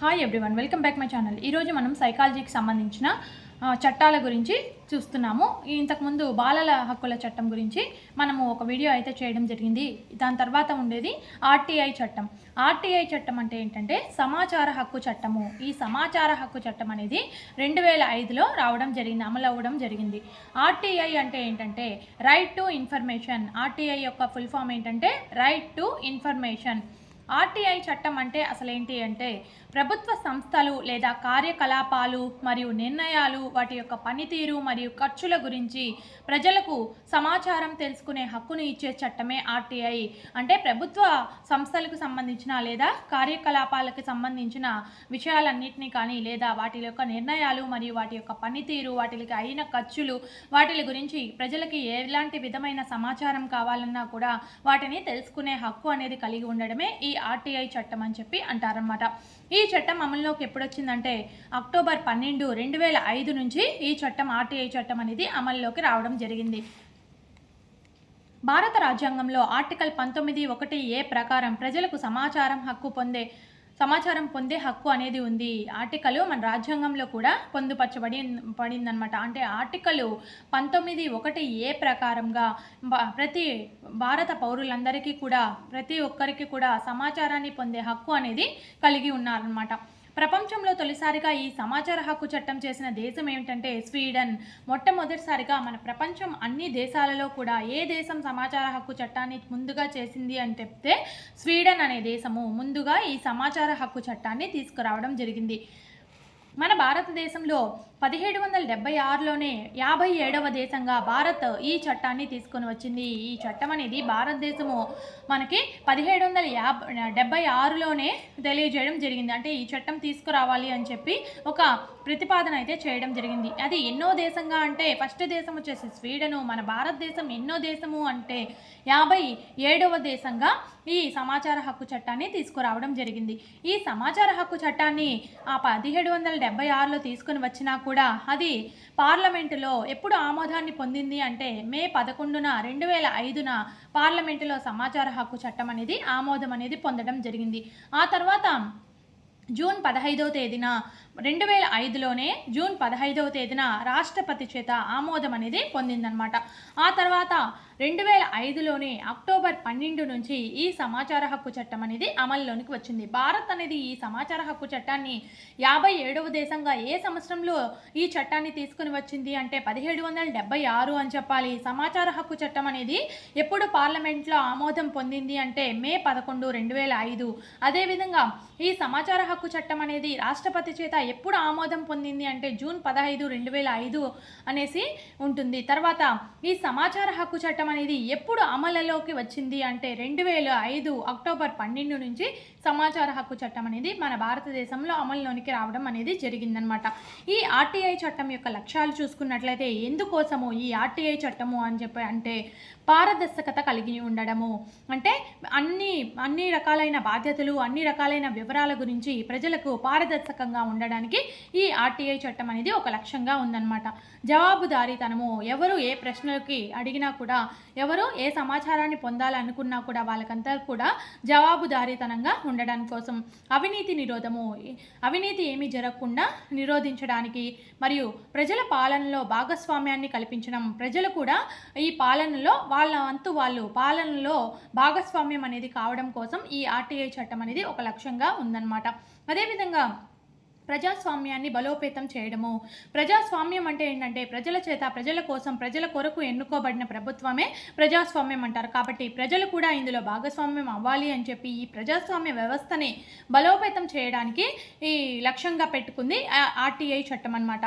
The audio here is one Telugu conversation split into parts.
Hi everyone, welcome back my channel. ఈరోజు మనం సైకాలజీకి సంబంధించిన చట్టాల గురించి చూస్తున్నాము. ఇంతకుముందు బాలల హక్కుల చట్టం గురించి మనము ఒక వీడియో అయితే చేయడం జరిగింది. దాని తర్వాత ఉండేది ఆర్టీఐ చట్టం. ఆర్టీఐ చట్టం అంటే ఏంటంటే సమాచార హక్కు చట్టము. ఈ సమాచార హక్కు చట్టం అనేది 2005లో రావడం జరిగింది, అమలు అవ్వడం జరిగింది. ఆర్టీఐ అంటే ఏంటంటే రైట్ టు ఇన్ఫర్మేషన్. ఆర్టీఐ యొక్క ఫుల్ ఫామ్ ఏంటంటే రైట్ టు ఇన్ఫర్మేషన్. ఆర్టీఐ చట్టం అంటే అసలు ఏంటి అంటే ప్రభుత్వ సంస్థలు లేదా కార్యకలాపాలు మరియు నిర్ణయాలు వాటి యొక్క పనితీరు మరియు ఖర్చుల గురించి ప్రజలకు సమాచారం తెలుసుకునే హక్కును ఇచ్చే చట్టమే ఆర్టీఐ. అంటే ప్రభుత్వ సంస్థలకు సంబంధించిన లేదా కార్యకలాపాలకు సంబంధించిన విషయాలన్నింటినీ కానీ లేదా వాటి యొక్క నిర్ణయాలు మరియు వాటి యొక్క పనితీరు, వాటికి అయిన ఖర్చులు, వాటి గురించి ప్రజలకి ఎలాంటి విధమైన సమాచారం కావాలన్నా కూడా వాటిని తెలుసుకునే హక్కు అనేది కలిగి ఉండడమే ఈ ఆర్టీఐ చట్టం అని చెప్పి అంటారన్నమాట. ఈ చట్టం అమల్లోకి ఎప్పుడు వచ్చిందంటే అక్టోబర్ 12, 2005 నుంచి ఈ చట్టం ఆర్టీఐ చట్టం అనేది అమల్లోకి రావడం జరిగింది. భారత రాజ్యాంగంలో ఆర్టికల్ 19(1)(a) ప్రకారం ప్రజలకు సమాచారం పొందే హక్కు అనేది ఉంది. ఆర్టికల్ మన రాజ్యాంగంలో కూడా పడిందనమాట. అంటే ఆర్టికల్ 19(1)(a) ప్రకారంగా ప్రతి భారత పౌరులందరికీ కూడా ప్రతి ఒక్కరికి కూడా సమాచారాన్ని పొందే హక్కు అనేది కలిగి ఉన్నారనమాట. ప్రపంచంలో తొలిసారిగా ఈ సమాచార హక్కు చట్టం చేసిన దేశం ఏమిటంటే స్వీడన్. మొట్టమొదటిసారిగా మన ప్రపంచం అన్ని దేశాలలో కూడా ఏ దేశం సమాచార హక్కు చట్టాన్ని ముందుగా చేసింది అని చెప్తే స్వీడన్ అనే దేశము ముందుగా ఈ సమాచార హక్కు చట్టాన్ని తీసుకురావడం జరిగింది. మన భారతదేశంలో 1776లోనే 57వ దేశంగా భారత్ ఈ చట్టాన్ని తీసుకొని వచ్చింది. ఈ చట్టం అనేది భారతదేశము మనకి 1776లోనే తెలియజేయడం జరిగింది. అంటే ఈ చట్టం తీసుకురావాలి అని చెప్పి ఒక ప్రతిపాదన అయితే చేయడం జరిగింది. అది ఎన్నో దేశంగా అంటే ఫస్ట్ దేశం వచ్చేసి స్వీడను, మన భారతదేశం ఎన్నో దేశము అంటే 57వ దేశంగా ఈ సమాచార హక్కు చట్టాన్ని తీసుకురావడం జరిగింది. ఈ సమాచార హక్కు చట్టాన్ని 1776లో తీసుకుని వచ్చినా కూడా అది పార్లమెంటులో ఎప్పుడు ఆమోదాన్ని పొందింది అంటే మే 11, 2005 పార్లమెంటులో సమాచార హక్కు చట్టం అనేది ఆమోదం అనేది పొందడం జరిగింది. ఆ తర్వాత జూన్ 15వ తేదీన 2005లోనే జూన్ 15వ తేదీన రాష్ట్రపతి చేత ఆమోదం అనేది పొందిందనమాట. ఆ తర్వాత 2005లోనే అక్టోబర్ 12 నుంచి ఈ సమాచార హక్కు చట్టం అనేది అమల్లోనికి వచ్చింది. భారత్ అనేది ఈ సమాచార హక్కు చట్టాన్ని 57వ దేశంగా ఏ సంవత్సరంలో ఈ చట్టాన్ని తీసుకుని వచ్చింది అంటే 1776 అని చెప్పాలి. సమాచార హక్కు చట్టం అనేది ఎప్పుడు పార్లమెంట్లో ఆమోదం పొందింది అంటే మే 11, 2005. అదేవిధంగా ఈ సమాచార హక్కు చట్టం అనేది రాష్ట్రపతి చేత ఎప్పుడు ఆమోదం పొందింది అంటే జూన్ 15, 2005 అనేసి ఉంటుంది. తర్వాత ఈ సమాచార హక్కు చట్టం అనేది ఎప్పుడు అమలులోకి వచ్చింది అంటే 2005 అక్టోబర్ 12 నుంచి సమాచార హక్కు చట్టం అనేది మన భారతదేశంలో అమలులోనికి రావడం అనేది జరిగిందనమాట. ఈ ఆర్టీఐ చట్టం యొక్క లక్ష్యాలు చూసుకున్నట్లయితే ఎందుకోసము ఈ ఆర్టీఐ చట్టము అని చెప్పి అంటే పారదర్శకత కలిగి ఉండడము. అంటే అన్ని రకాలైన బాధ్యతలు, అన్ని రకాలైన వివరాల గురించి ప్రజలకు పారదర్శకంగా ఉండడానికి ఈ ఆర్టీఐ చట్టం అనేది ఒక లక్ష్యంగా ఉందన్నమాట. జవాబుదారీతనము, ఎవరు ఏ ప్రశ్నలకి అడిగినా కూడా, ఎవరు ఏ సమాచారాన్ని పొందాలనుకున్నా కూడా వాళ్ళకంతా కూడా జవాబుదారీతనంగా ఉండడానికి కోసం. అవినీతి నిరోధము, అవినీతి ఏమీ జరగకుండా నిరోధించడానికి మరియు ప్రజల పాలనలో భాగస్వామ్యాన్ని కల్పించడం. ప్రజలు కూడా ఈ పాలనలో వాళ్ళు పాలనలో భాగస్వామ్యం అనేది కావడం కోసం ఈ ఆర్టీఐ చట్టం అనేది ఒక లక్ష్యంగా ఉందన్నమాట. అదేవిధంగా ప్రజాస్వామ్యాన్ని బలోపేతం చేయడము. ప్రజాస్వామ్యం అంటే ఏంటంటే ప్రజల చేత, ప్రజల కోసం, ప్రజల కొరకు ఎన్నుకోబడిన ప్రభుత్వమే ప్రజాస్వామ్యం అంటారు. కాబట్టి ప్రజలు కూడా ఇందులో భాగస్వామ్యం అవ్వాలి అని చెప్పి ఈ ప్రజాస్వామ్య వ్యవస్థని బలోపేతం చేయడానికి ఈ లక్ష్యంగా పెట్టుకుంది ఆర్టీఐ చట్టం అన్నమాట.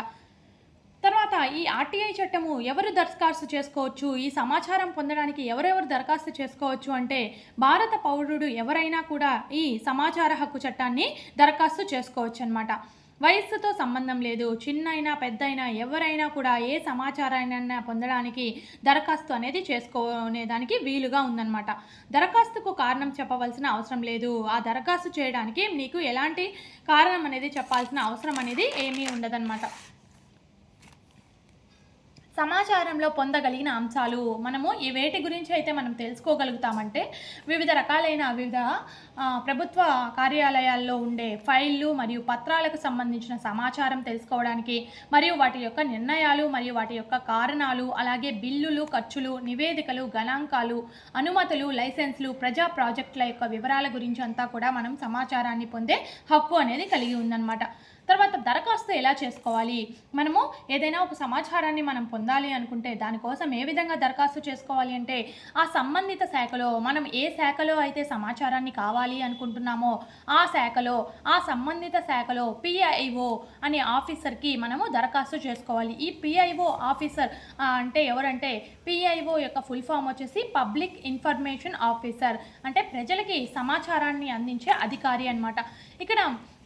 తర్వాత ఈ ఆర్టీఐ చట్టము ఎవరు దరఖాస్తు చేసుకోవచ్చు, ఈ సమాచారం పొందడానికి ఎవరెవరు దరఖాస్తు చేసుకోవచ్చు అంటే భారత పౌరుడు ఎవరైనా కూడా ఈ సమాచార హక్కు చట్టాన్ని దరఖాస్తు చేసుకోవచ్చు అన్నమాట. వయస్సుతో సంబంధం లేదు, చిన్నైనా పెద్దయినా ఎవరైనా కూడా ఏ సమాచారాన్ని పొందడానికి దరఖాస్తు అనేది చేసుకునేదానికి వీలుగా ఉందన్నమాట. దరఖాస్తుకు కారణం చెప్పవలసిన అవసరం లేదు. ఆ దరఖాస్తు చేయడానికి నీకు ఎలాంటి కారణం అనేది చెప్పాల్సిన అవసరం అనేది ఏమీ ఉండదన్నమాట. సమాచారంలో పొందగలిగిన అంశాలు మనము ఈ వేటి గురించి అయితే మనం తెలుసుకోగలుగుతామంటే వివిధ ప్రభుత్వ కార్యాలయాల్లో ఉండే ఫైళ్ళు మరియు పత్రాలకు సంబంధించిన సమాచారం తెలుసుకోవడానికి, మరియు వాటి యొక్క నిర్ణయాలు మరియు వాటి యొక్క కారణాలు, అలాగే బిల్లులు, ఖర్చులు, నివేదికలు, గణాంకాలు, అనుమతులు, లైసెన్సులు, ప్రజా ప్రాజెక్టుల యొక్క వివరాల గురించి అంతా కూడా మనం సమాచారాన్ని పొందే హక్కు అనేది కలిగి ఉందన్నమాట. తర్వాత దరఖాస్తు ఎలా చేసుకోవాలి? మనము ఏదైనా ఒక సమాచారాన్ని మనం పొందాలి అనుకుంటే దానికోసం ఏ విధంగా దరఖాస్తు చేసుకోవాలి అంటే, ఆ సంబంధిత శాఖలో మనం ఏ శాఖలో అయితే సమాచారాన్ని కావాలి అనుకుంటున్నామో ఆ సంబంధిత శాఖలో పిఐఓ అనే ఆఫీసర్కి మనము దరఖాస్తు చేసుకోవాలి. ఈ పిఐఓ ఆఫీసర్ అంటే ఎవరంటే, పిఐఓ యొక్క ఫుల్ ఫామ్ వచ్చేసి పబ్లిక్ ఇన్ఫర్మేషన్ ఆఫీసర్, అంటే ప్రజలకి సమాచారాన్ని అందించే అధికారి అన్నమాట. ఇక్కడ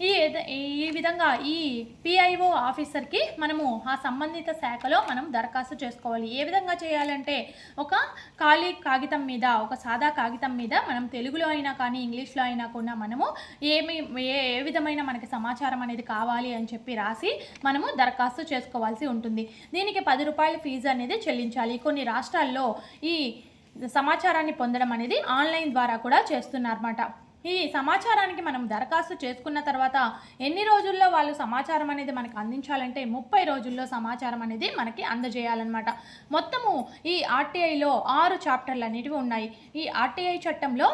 ఈ విధంగా ఈ పిఐఓ ఆఫీసర్కి మనము ఆ సంబంధిత శాఖలో మనం దరఖాస్తు చేసుకోవాలి. ఏ విధంగా చేయాలంటే, ఒక ఖాళీ కాగితం మీద, ఒక సాదా కాగితం మీద మనం తెలుగులో అయినా కానీ ఇంగ్లీష్లో అయినా కూడా మనము ఏ విధమైన మనకి సమాచారం అనేది కావాలి అని చెప్పి రాసి మనము దరఖాస్తు చేసుకోవాల్సి ఉంటుంది. దీనికి 10 రూపాయల ఫీజు అనేది చెల్లించాలి. కొన్ని రాష్ట్రాల్లో ఈ సమాచారాన్ని పొందడం అనేది ఆన్లైన్ ద్వారా కూడా చేస్తున్నారన్నమాట. ఈ సమాచారానికి మనం దరఖాస్తు చేసుకున్న తర్వాత ఎన్ని రోజుల్లో వాళ్ళు సమాచారం అనేది మనకు అందించాలంటే 30 రోజుల్లో సమాచారం అనేది మనకి అందజేయాలన్నమాట. మొత్తము ఈ ఆర్టీఐలో 6 చాప్టర్లు అనేటివి ఉన్నాయి. ఈ ఆర్టీఐ చట్టంలో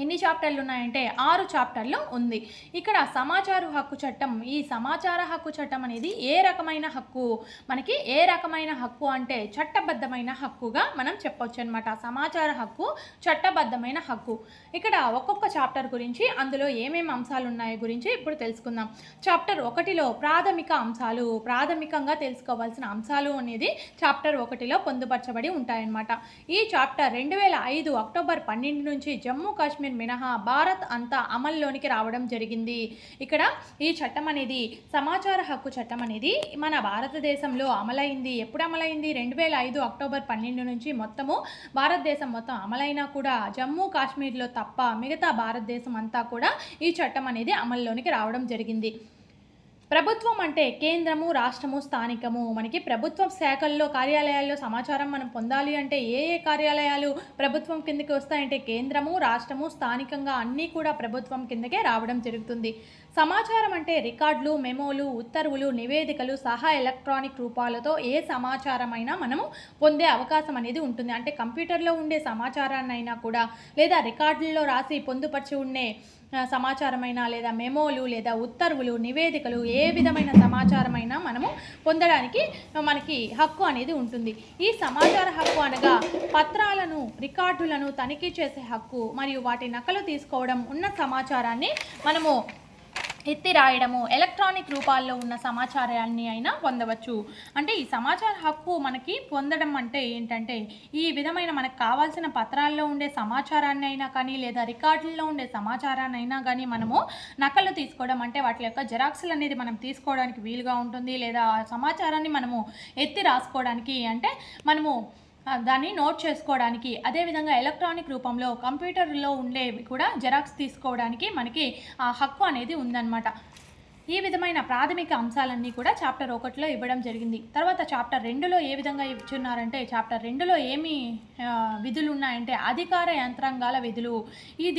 ఎన్ని చాప్టర్లు ఉన్నాయంటే 6 చాప్టర్లు ఉంది. ఇక్కడ సమాచార హక్కు చట్టం, ఈ సమాచార హక్కు చట్టం అనేది ఏ రకమైన హక్కు, మనకి ఏ రకమైన హక్కు అంటే చట్టబద్ధమైన హక్కుగా మనం చెప్పొచ్చు అనమాట. సమాచార హక్కు చట్టబద్ధమైన హక్కు. ఇక్కడ ఒక్కొక్క చాప్టర్ గురించి, అందులో ఏమేమి అంశాలు ఉన్నాయో గురించి ఇప్పుడు తెలుసుకుందాం. చాప్టర్ 1లో ప్రాథమిక అంశాలు, ప్రాథమికంగా తెలుసుకోవాల్సిన అంశాలు అనేది చాప్టర్ 1లో పొందుపరచబడి ఉంటాయన్నమాట. ఈ చాప్టర్ 2005 అక్టోబర్ 12 నుంచి జమ్మూ కాశ్మీర్ మినహా భారత్ అంతా అమల్లోనికి రావడం జరిగింది. ఇక్కడ ఈ చట్టం అనేది, సమాచార హక్కు చట్టం అనేది మన భారతదేశంలో అమలైంది. ఎప్పుడు అమలైంది? 2005 అక్టోబర్ 12 నుంచి మొత్తము భారతదేశం మొత్తం అమలైనా కూడా జమ్మూ కాశ్మీర్లో తప్ప మిగతా భారతదేశం అంతా కూడా ఈ చట్టం అనేది అమల్లోనికి రావడం జరిగింది. ప్రభుత్వం అంటే కేంద్రము, రాష్ట్రము, స్థానికము. మనకి ప్రభుత్వ శాఖల్లో, కార్యాలయాల్లో సమాచారం మనం పొందాలి అంటే ఏ కార్యాలయాలు ప్రభుత్వం కిందకి వస్తాయంటే కేంద్రము, రాష్ట్రము, స్థానికంగా అన్నీ కూడా ప్రభుత్వం కిందకే రావడం జరుగుతుంది. సమాచారం అంటే రికార్డులు, మెమోలు, ఉత్తర్వులు, నివేదికలు సహా ఎలక్ట్రానిక్ రూపాలతో ఏ సమాచారమైనా మనము పొందే అవకాశం అనేది ఉంటుంది. అంటే కంప్యూటర్లో ఉండే సమాచారాన్ని అయినా కూడా, లేదా రికార్డుల్లో రాసి పొందుపరిచి ఉండే సమాచారమైనా, లేదా మెమోలు, లేదా ఉత్తర్వులు, నివేదికలు, ఏ విధమైన సమాచారమైనా మనము పొందడానికి మనకి హక్కు అనేది ఉంటుంది. ఈ సమాచార హక్కు అనగా పత్రాలను, రికార్డులను తనిఖీ చేసే హక్కు మరియు వాటి నకలు తీసుకోవడం, ఉన్న సమాచారాన్ని మనము ఎత్తి రాయడము, ఎలక్ట్రానిక్ రూపాల్లో ఉన్న సమాచారాన్ని అయినా పొందవచ్చు. అంటే ఈ సమాచార హక్కు మనకి పొందడం అంటే ఏంటంటే, ఈ విధమైన మనకు కావాల్సిన పత్రాల్లో ఉండే సమాచారాన్ని అయినా కానీ, లేదా రికార్డుల్లో ఉండే సమాచారాన్ని అయినా కానీ మనము నకలు తీసుకోవడం, అంటే వాటి యొక్క జెరాక్స్లు అనేది మనం తీసుకోవడానికి వీలుగా ఉంటుంది. లేదా సమాచారాన్ని మనము ఎత్తి రాసుకోవడానికి, అంటే మనము దాన్ని నోట్ చేసుకోవడానికి, అదేవిధంగా ఎలక్ట్రానిక్ రూపంలో కంప్యూటర్లో ఉండేవి కూడా జెరాక్స్ తీసుకోవడానికి మనకి ఆ హక్కు అనేది ఉందన్నమాట. ఈ విధమైన ప్రాథమిక అంశాలన్నీ కూడా చాప్టర్ 1లో ఇవ్వడం జరిగింది. తర్వాత చాప్టర్ 2లో ఏ విధంగా ఇచ్చున్నారంటే, చాప్టర్ 2లో ఏమి విధులు ఉన్నాయంటే అధికార యంత్రాంగాల విధులు.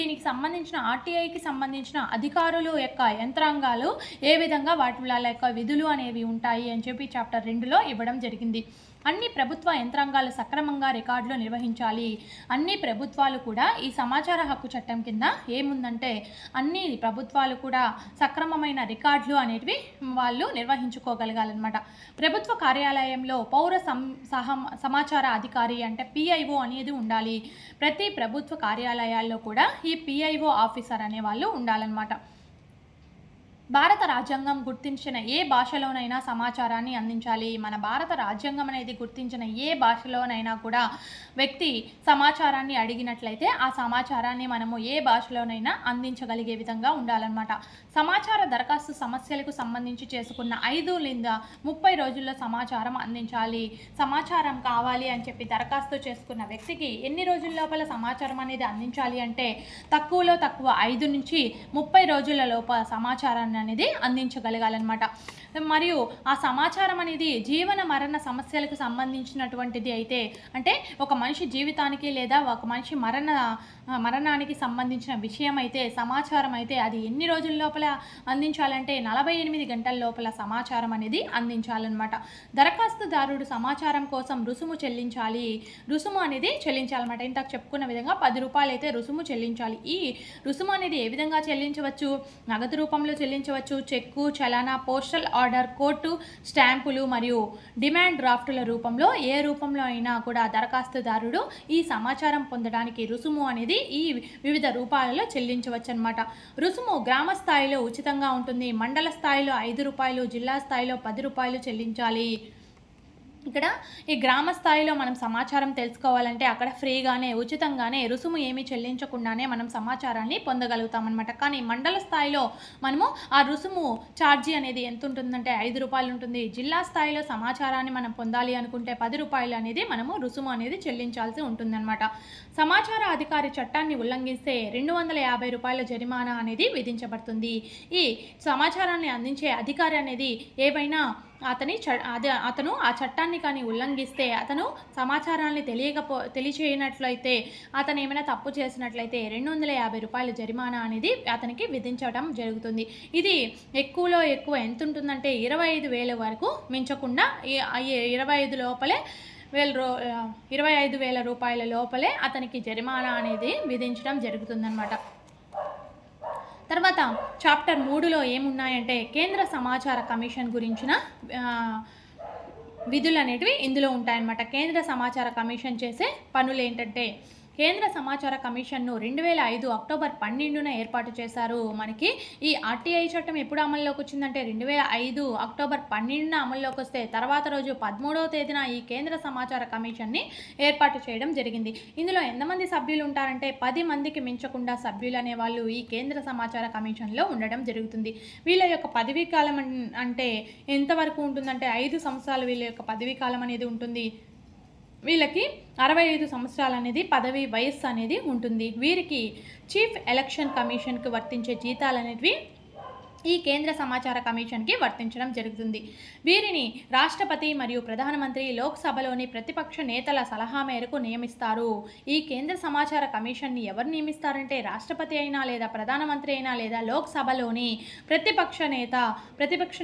దీనికి సంబంధించిన ఆర్టీఐకి సంబంధించిన అధికారులు యొక్క యంత్రాంగాలు ఏ విధంగా వాళ్ళ యొక్క విధులు అనేవి ఉంటాయి అని చెప్పి చాప్టర్ 2లో ఇవ్వడం జరిగింది. అన్ని ప్రభుత్వ యంత్రాంగాలు సక్రమంగా రికార్డులు నిర్వహించాలి. అన్ని ప్రభుత్వాలు కూడా ఈ సమాచార హక్కు చట్టం కింద ఏముందంటే, అన్ని ప్రభుత్వాలు కూడా సక్రమమైన రికార్డులు అనేటివి వాళ్ళు నిర్వహించుకోగలగాలన్నమాట. ప్రభుత్వ కార్యాలయంలో పౌర సమాచార అధికారి అంటే పిఐఓ అనేది ఉండాలి. ప్రతి ప్రభుత్వ కార్యాలయాల్లో కూడా ఈ పిఐఓ ఆఫీసర్ అనే వాళ్ళు ఉండాలన్నమాట. భారత రాజ్యాంగం గుర్తించిన ఏ భాషలోనైనా సమాచారాన్ని అందించాలి. మన భారత రాజ్యాంగం అనేది గుర్తించిన ఏ భాషలోనైనా కూడా వ్యక్తి సమాచారాన్ని అడిగినట్లయితే ఆ సమాచారాన్ని మనము ఏ భాషలోనైనా అందించగలిగే విధంగా ఉండాలన్నమాట. సమాచార దరఖాస్తు సమస్యలకు సంబంధించి చేసుకున్న 5 లేదా 30 రోజుల్లో సమాచారం అందించాలి. సమాచారం కావాలి అని చెప్పి దరఖాస్తు చేసుకున్న వ్యక్తికి ఎన్ని రోజుల లోపల సమాచారం అనేది అందించాలి అంటే, తక్కువలో తక్కువ 5 నుంచి 30 రోజుల లోపల సమాచారాన్ని సమాచారాన్ని అనేది అందించగలగాలన్నమాట. మరియు ఆ సమాచారం అనేది జీవన మరణ సమస్యలకు సంబంధించినటువంటిది అయితే, అంటే ఒక మనిషి జీవితానికి లేదా ఒక మనిషి మరణానికి సంబంధించిన విషయం అయితే, సమాచారం అయితే అది ఎన్ని రోజుల లోపల అందించాలంటే 48 గంటల లోపల సమాచారం అనేది అందించాలన్నమాట. దరఖాస్తుదారుడు సమాచారం కోసం రుసుము చెల్లించాలి. రుసుము అనేది చెల్లించాలన్నమాట. ఇంతకు చెప్పుకున్న విధంగా 10 రూపాయలు అయితే రుసుము చెల్లించాలి. ఈ రుసుము అనేది ఏ విధంగా చెల్లించవచ్చు? నగదు రూపంలో చెల్లించవచ్చు, చెక్కు, చలానా, పోస్టల్ ఆర్డర్, కోర్టు స్టాంపులు మరియు డిమాండ్ డ్రాఫ్టుల రూపంలో ఏ రూపంలో అయినా కూడా దరఖాస్తుదారుడు ఈ సమాచారం పొందడానికి రుసుము అనేది ఈ వివిధ రూపాలలో చెల్లించవచ్చు అన్నమాట. రుసుము గ్రామ స్థాయిలో ఉచితంగా ఉంటుంది. మండల స్థాయిలో 5 రూపాయలు, జిల్లా స్థాయిలో 10 రూపాయలు చెల్లించాలి. ఇక్కడ ఈ గ్రామ స్థాయిలో మనం సమాచారం తెలుసుకోవాలంటే అక్కడ ఫ్రీగానే, ఉచితంగానే, రుసుము ఏమీ చెల్లించకుండానే మనం సమాచారాన్ని పొందగలుగుతాం అనమాట. కానీ మండల స్థాయిలో మనము ఆ రుసుము ఛార్జీ అనేది ఎంత ఉంటుందంటే 5 రూపాయలు ఉంటుంది. జిల్లా స్థాయిలో సమాచారాన్ని మనం పొందాలి అనుకుంటే 10 రూపాయలు అనేది మనము రుసుము అనేది చెల్లించాల్సి ఉంటుందన్నమాట. సమాచార అధికారి చట్టాన్ని ఉల్లంఘిస్తే 250 రూపాయల జరిమానా అనేది విధించబడుతుంది. ఈ సమాచారాన్ని అందించే అధికారి అనేది ఏవైనా అతను ఆ చట్టాన్ని కానీ ఉల్లంఘిస్తే, అతను సమాచారాన్ని తెలియచేయనట్లయితే, అతను ఏమైనా తప్పు చేసినట్లయితే 250 రూపాయల జరిమానా అనేది అతనికి విధించడం జరుగుతుంది. ఇది ఎక్కువలో ఎక్కువ ఎంత ఉంటుందంటే 25,000 వరకు మించకుండా 25,000 రూపాయల లోపలే అతనికి జరిమానా అనేది విధించడం జరుగుతుందన్నమాట. తర్వాత చాప్టర్ 3లో ఏమున్నాయంటే కేంద్ర సమాచార కమిషన్ గురించిన విధులు అనేటివి ఇందులో ఉంటాయన్నమాట. కేంద్ర సమాచార కమిషన్ చేసే పనులు ఏంటంటే, కేంద్ర సమాచార కమిషన్ను 2005 అక్టోబర్ 12న ఏర్పాటు చేశారు. మనకి ఈ ఆర్టీఐ చట్టం ఎప్పుడు అమల్లోకి వచ్చిందంటే 2005 అక్టోబర్ 12న అమల్లోకి వస్తే, తర్వాత రోజు 13వ తేదీన ఈ కేంద్ర సమాచార కమిషన్ని ఏర్పాటు చేయడం జరిగింది. ఇందులో ఎంతమంది సభ్యులు ఉంటారంటే 10 మందికి మించకుండా సభ్యులు అనేవాళ్ళు ఈ కేంద్ర సమాచార కమిషన్లో ఉండడం జరుగుతుంది. వీళ్ళ యొక్క పదవీ కాలం అంటే ఎంతవరకు ఉంటుందంటే 5 సంవత్సరాలు వీళ్ళ యొక్క పదవీ కాలం అనేది ఉంటుంది. వీళ్ళకి 65 సంవత్సరాలు అనేది పదవి వయస్సు అనేది ఉంటుంది. వీరికి చీఫ్ ఎలక్షన్ కమిషన్కి వర్తించే జీతాలు అనేవి ఈ కేంద్ర సమాచార కమిషన్కి వర్తించడం జరుగుతుంది. వీరిని రాష్ట్రపతి మరియు ప్రధానమంత్రి లోక్సభలోని ప్రతిపక్ష నేతల సలహా మేరకు నియమిస్తారు. ఈ కేంద్ర సమాచార కమిషన్ని ఎవరు నియమిస్తారంటే రాష్ట్రపతి అయినా లేదా ప్రధానమంత్రి అయినా లేదా లోక్సభలోని ప్రతిపక్ష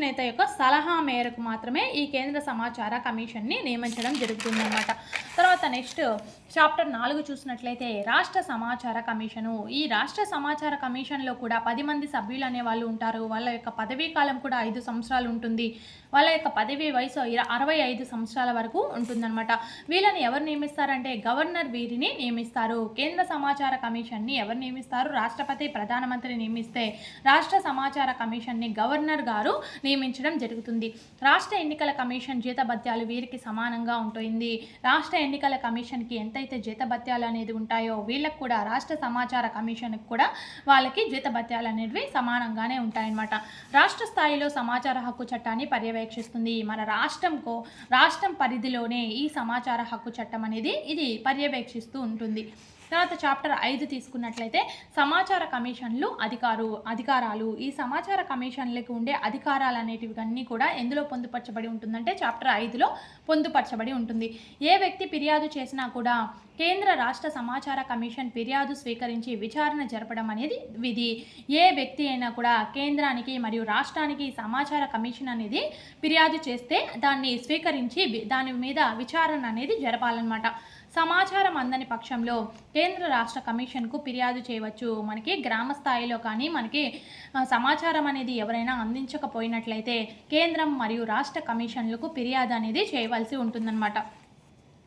నేత యొక్క సలహా మేరకు మాత్రమే ఈ కేంద్ర సమాచార కమిషన్ని నియమించడం జరుగుతుందన్నమాట. తర్వాత నెక్స్ట్ చాప్టర్ 4 చూసినట్లయితే రాష్ట్ర సమాచార కమిషను. ఈ రాష్ట్ర సమాచార కమిషన్లో కూడా 10 మంది సభ్యులు అనే వాళ్ళు ఉంటారు. వాళ్ళ యొక్క పదవీ కాలం కూడా 5 సంవత్సరాలు ఉంటుంది. వాళ్ళ యొక్క పదవీ వయసు 65 సంవత్సరాల వరకు ఉంటుందన్నమాట. వీళ్ళని ఎవరు నియమిస్తారంటే గవర్నర్ వీరిని నియమిస్తారు. కేంద్ర సమాచార కమిషన్ని ఎవరు నియమిస్తారు? రాష్ట్రపతి, ప్రధానమంత్రి నియమిస్తే రాష్ట్ర సమాచార కమిషన్ని గవర్నర్ గారు నియమించడం జరుగుతుంది. రాష్ట్ర ఎన్నికల కమిషన్ జీతభత్యాలు వీరికి సమానంగా ఉంటుంది. రాష్ట్ర ఎన్నికల కమిషన్కి ఎంతైతే జీతభత్యాలు అనేది ఉంటాయో వీళ్ళకి కూడా రాష్ట్ర సమాచార కమిషన్కి కూడా వాళ్ళకి జీతభత్యాలు అనేవి సమానంగానే ఉంటాయన్నమాట. రాష్ట్ర స్థాయిలో సమాచార హక్కు చట్టాన్ని పర్యవేక్షిస్తుంది. మన రాష్ట్రం పరిధిలోనే ఈ సమాచార హక్కు చట్టం అనేది ఇది పర్యవేక్షిస్తూ ఉంటుంది. తర్వాత చాప్టర్ 5 తీసుకున్నట్లయితే సమాచార కమిషన్లు అధికారాలు. ఈ సమాచార కమిషన్లకు ఉండే అధికారాలు అనేటివి అన్నీ కూడా ఎందులో పొందుపరచబడి ఉంటుందంటే చాప్టర్ 5లో పొందుపరచబడి ఉంటుంది. ఏ వ్యక్తి ఫిర్యాదు చేసినా కూడా కేంద్ర రాష్ట్ర సమాచార కమిషన్ ఫిర్యాదు స్వీకరించి విచారణ జరపడం అనేది విధి. ఏ వ్యక్తి అయినా కూడా కేంద్రానికి మరియు రాష్ట్రానికి సమాచార కమిషన్ అనేది ఫిర్యాదు చేస్తే దాన్ని స్వీకరించి దాని మీద విచారణ అనేది జరపాలన్నమాట. సమాచారం అందని పక్షంలో కేంద్ర రాష్ట్ర కమిషన్కు ఫిర్యాదు చేయవచ్చు. మనకి గ్రామ స్థాయిలో కానీ మనకి సమాచారం అనేది ఎవరైనా అందించకపోయినట్లయితే కేంద్రం మరియు రాష్ట్ర కమిషన్లకు ఫిర్యాదు అనేది చేయవలసి ఉంటుందన్నమాట.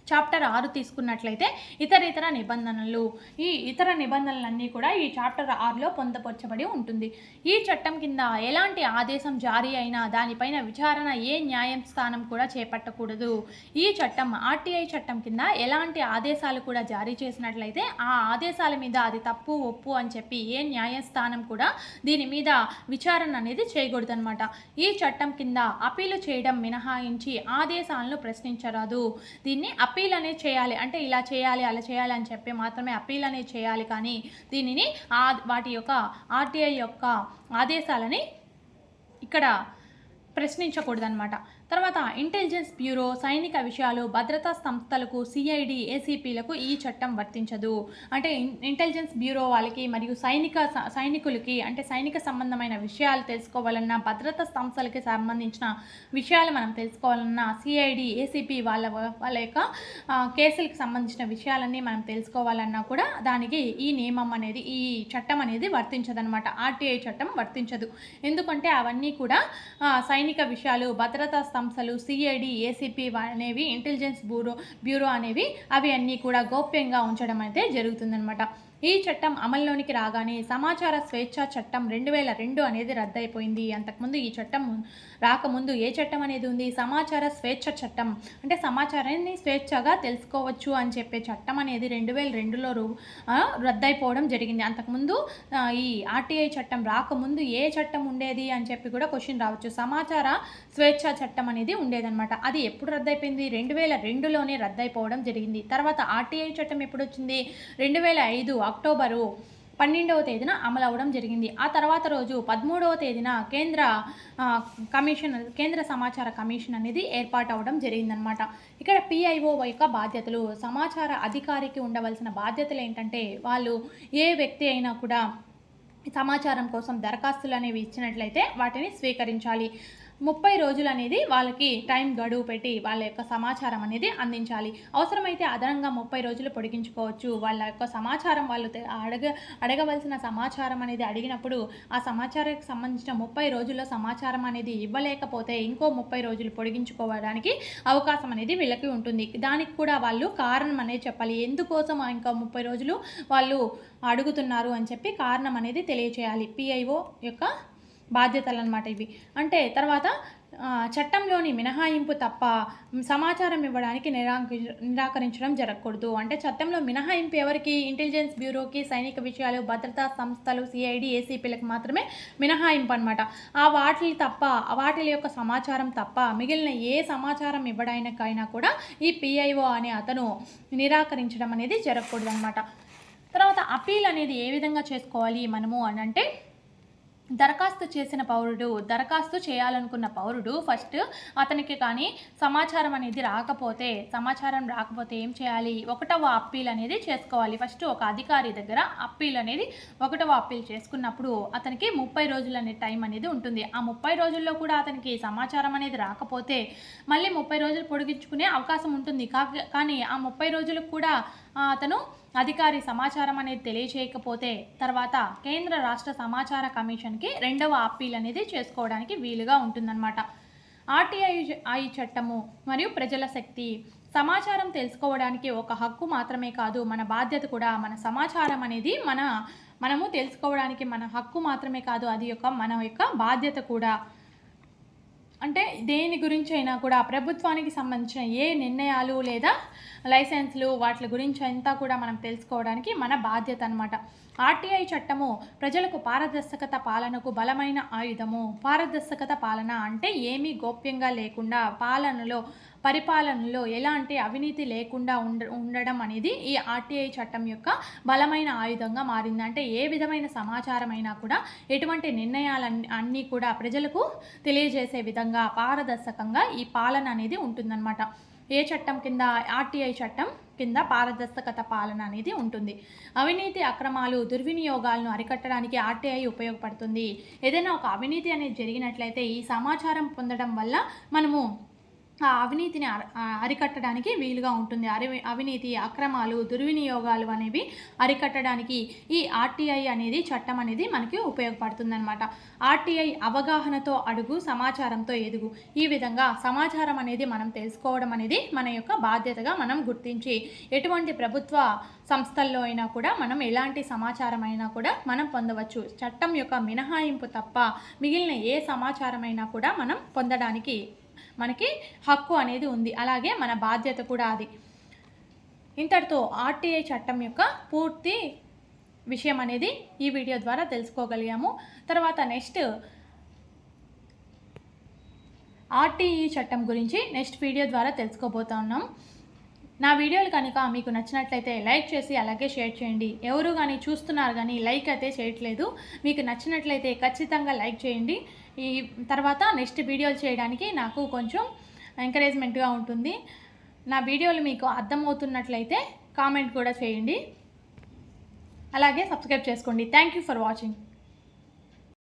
చాప్టర్ 6 తీసుకున్నట్లయితే ఇతర నిబంధనలు. ఈ ఇతర నిబంధనలన్నీ కూడా ఈ చాప్టర్ 6లో పొందుపరచబడి ఉంటుంది. ఈ చట్టం కింద ఎలాంటి ఆదేశం జారీ అయినా దానిపైన విచారణ ఏ న్యాయస్థానం కూడా చేపట్టకూడదు. ఈ చట్టం ఆర్టీఐ చట్టం కింద ఎలాంటి ఆదేశాలు కూడా జారీ చేసినట్లయితే ఆ ఆదేశాల మీద అది తప్పు ఒప్పు అని చెప్పి ఏ న్యాయస్థానం కూడా దీని మీద విచారణ అనేది చేయకూడదన్నమాట. ఈ చట్టం కింద అప్పీలు చేయడం మినహాయించి ఆదేశాలను ప్రశ్నించరాదు. దీన్ని అప్పీల్ అనేది చేయాలి అంటే ఇలా చేయాలి అలా చేయాలి అని చెప్పి మాత్రమే అప్పీల్ అనేది చేయాలి. కానీ దీనిని వాటి యొక్క ఆర్టీఐ యొక్క ఆదేశాలని ఇక్కడ ప్రశ్నించకూడదనమాట. తర్వాత ఇంటెలిజెన్స్ బ్యూరో, సైనిక విషయాలు, భద్రతా సంస్థలకు, సిఐడి, ఏసీపీలకు ఈ చట్టం వర్తించదు. అంటే ఇంటెలిజెన్స్ బ్యూరో వాళ్ళకి మరియు సైనికులకి అంటే సైనిక సంబంధమైన విషయాలు తెలుసుకోవాలన్నా, భద్రతా సంస్థలకి సంబంధించిన విషయాలు మనం తెలుసుకోవాలన్నా, సిఐడి, ఏసీపీ వాళ్ళ యొక్క కేసులకు సంబంధించిన విషయాలన్నీ మనం తెలుసుకోవాలన్నా కూడా దానికి ఈ నియమం అనేది, ఈ చట్టం అనేది వర్తించదనమాట. ఆర్టీఐ చట్టం వర్తించదు. ఎందుకంటే అవన్నీ కూడా సైనిక విషయాలు, భద్రతా సంస్థలు, సిఐడి, ఏసీపీ అనేవి, ఇంటెలిజెన్స్ బ్యూరో అనేవి అవి అన్నీ కూడా గోప్యంగా ఉంచడం అయితే జరుగుతుందన్నమాట. ఈ చట్టం అమల్లోనికి రాగానే సమాచార స్వేచ్ఛ చట్టం 2002 అనేది రద్దయిపోయింది. అంతకుముందు ఈ చట్టం రాకముందు ఏ చట్టం అనేది ఉంది? సమాచార స్వేచ్ఛ చట్టం. అంటే సమాచారాన్ని స్వేచ్ఛగా తెలుసుకోవచ్చు అని చెప్పే చట్టం అనేది 2002లో రద్దయిపోవడం జరిగింది. అంతకుముందు ఈ ఆర్టీఐ చట్టం రాకముందు ఏ చట్టం ఉండేది అని చెప్పి కూడా క్వశ్చన్ రావచ్చు. సమాచార స్వేచ్ఛ చట్టం అనేది ఉండేదన్నమాట. అది ఎప్పుడు రద్దయిపోయింది? 2002లోనే రద్దయిపోవడం జరిగింది. తర్వాత ఆర్టీఐ చట్టం ఎప్పుడు వచ్చింది? 2005 అక్టోబరు 12వ తేదీన అమలు అవ్వడం జరిగింది. ఆ తర్వాత రోజు 13వ తేదీన కేంద్ర సమాచార కమిషన్ అనేది ఏర్పాటు అవ్వడం జరిగిందనమాట. ఇక్కడ పిఐఓ యొక్క బాధ్యతలు, సమాచార అధికారికి ఉండవలసిన బాధ్యతలు ఏంటంటే, వాళ్ళు ఏ వ్యక్తి అయినా కూడా సమాచారం కోసం దరఖాస్తులు అనేవి ఇచ్చినట్లయితే వాటిని స్వీకరించాలి. 30 రోజులు అనేది వాళ్ళకి టైం గడువు పెట్టి వాళ్ళ యొక్క సమాచారం అనేది అందించాలి. అవసరమైతే అదనంగా 30 రోజులు పొడిగించుకోవచ్చు. వాళ్ళ యొక్క సమాచారం వాళ్ళు అడగవలసిన సమాచారం అనేది అడిగినప్పుడు ఆ సమాచారానికి సంబంధించిన 30 రోజుల్లో సమాచారం అనేది ఇవ్వలేకపోతే ఇంకో 30 రోజులు పొడిగించుకోవడానికి అవకాశం అనేది వీళ్ళకి ఉంటుంది. దానికి కూడా వాళ్ళు కారణం అనేది చెప్పాలి. ఎందుకోసం ఇంకా 30 రోజులు వాళ్ళు అడుగుతున్నారు అని చెప్పి కారణం అనేది తెలియచేయాలి. పిఐఓ యొక్క బాధ్యతలు అన్నమాట ఇవి. అంటే తర్వాత చట్టంలోని మినహాయింపు తప్ప సమాచారం ఇవ్వడానికి నిరాకరించడం జరగకూడదు. అంటే చట్టంలో మినహాయింపు ఎవరికి? ఇంటెలిజెన్స్ బ్యూరోకి, సైనిక విషయాలు, భద్రతా సంస్థలు, సిఐడి, ఏసీపీలకు మాత్రమే మినహాయింపు అనమాట. వాటి యొక్క సమాచారం తప్ప మిగిలిన ఏ సమాచారం ఇవ్వడానికైనా కూడా ఈ పిఐఓ అనే అతను నిరాకరించడం అనేది జరగకూడదు అనమాట. తర్వాత అప్పీల్ అనేది ఏ విధంగా చేసుకోవాలి మనము అని అంటే, దరఖాస్తు చేయాలనుకున్న పౌరుడు ఫస్ట్ అతనికి కానీ సమాచారం రాకపోతే ఏం చేయాలి? 1వ అప్పీల్ అనేది చేసుకోవాలి. ఫస్ట్ ఒక అధికారి దగ్గర అప్పీల్ అనేది 1వ అప్పీల్ చేసుకున్నప్పుడు అతనికి 30 రోజులు అనే టైం అనేది ఉంటుంది. ఆ 30 రోజుల్లో కూడా అతనికి సమాచారం అనేది రాకపోతే మళ్ళీ 30 రోజులు పొడిగించుకునే అవకాశం ఉంటుంది. కానీ ఆ 30 రోజులకు కూడా అతను అధికారి సమాచారం అనేది తెలియచేయకపోతే తర్వాత కేంద్ర రాష్ట్ర సమాచార కమిషన్కి 2వ అప్పీల్ అనేది చేసుకోవడానికి వీలుగా ఉంటుందన్నమాట. ఆర్టీఐ చట్టము మరియు ప్రజల శక్తి. సమాచారం తెలుసుకోవడానికి ఒక హక్కు మాత్రమే కాదు, మన బాధ్యత కూడా. మన సమాచారం అనేది మనము తెలుసుకోవడానికి మన హక్కు మాత్రమే కాదు, అది మన యొక్క బాధ్యత కూడా. అంటే దేని గురించి అయినా కూడా ప్రభుత్వానికి సంబంధించిన ఏ నిర్ణయాలు లేదా లైసెన్స్లు వాటి గురించి అంతా కూడా మనం తెలుసుకోవడానికి మన బాధ్యత అన్నమాట. ఆర్టీఐ చట్టము ప్రజలకు పారదర్శకత పాలనకు బలమైన ఆయుధము. పారదర్శకత పాలన అంటే ఏమీ గోప్యంగా లేకుండా పరిపాలనలో ఎలాంటి అవినీతి లేకుండా ఉండడం అనేది ఈ ఆర్టీఐ చట్టం యొక్క బలమైన ఆయుధంగా మారింది. అంటే ఏ విధమైన సమాచారం అయినా కూడా ఎటువంటి నిర్ణయాలన్నీ కూడా ప్రజలకు తెలియజేసే విధంగా పారదర్శకంగా ఈ పాలన అనేది ఉంటుందన్నమాట. ఏ చట్టం కింద? ఆర్టీఐ చట్టం కింద పారదర్శకత పాలన అనేది ఉంటుంది. అవినీతి, అక్రమాలు, దుర్వినియోగాలను అరికట్టడానికి ఆర్టీఐ ఉపయోగపడుతుంది. ఏదైనా ఒక అవినీతి అనేది జరిగినట్లయితే ఈ సమాచారం పొందడం వల్ల మనము ఆ అవినీతిని అరికట్టడానికి వీలుగా ఉంటుంది. అవినీతి, అక్రమాలు, దుర్వినియోగాలు అనేవి అరికట్టడానికి ఈ ఆర్టీఐ అనేది చట్టం అనేది మనకి ఉపయోగపడుతుందన్నమాట. ఆర్టీఐ అవగాహనతో అడుగు, సమాచారంతో ఎదుగు. ఈ విధంగా సమాచారం అనేది మనం తెలుసుకోవడం అనేది మన యొక్క బాధ్యతగా మనం గుర్తించి ఎటువంటి ప్రభుత్వ సంస్థల్లో అయినా కూడా మనం ఎలాంటి సమాచారం అయినా కూడా మనం పొందవచ్చు. చట్టం యొక్క మినహాయింపు తప్ప మిగిలిన ఏ సమాచారం అయినా కూడా మనం పొందడానికి మనకి హక్కు అనేది ఉంది. అలాగే మన బాధ్యత కూడా అది. ఇంతటితో ఆర్టీఐ చట్టం యొక్క పూర్తి విషయం అనేది ఈ వీడియో ద్వారా తెలుసుకోగలిగాము. తర్వాత నెక్స్ట్ ఆర్టీఐ చట్టం గురించి నెక్స్ట్ వీడియో ద్వారా తెలుసుకోబోతున్నాం. నా వీడియోలు కనుక మీకు నచ్చినట్లయితే లైక్ చేసి అలాగే షేర్ చేయండి. ఎవరు కానీ చూస్తున్నారు కానీ లైక్ అయితే చేయట్లేదు. మీకు నచ్చినట్లయితే ఖచ్చితంగా లైక్ చేయండి. ఈ తర్వాత నెక్స్ట్ వీడియోలు చేయడానికి నాకు కొంచెం ఎంకరేజ్మెంట్గా ఉంటుంది. నా వీడియోలు మీకు అర్థమవుతున్నట్లయితే కామెంట్ కూడా చేయండి. అలాగే సబ్స్క్రైబ్ చేసుకోండి. Thank you for watching.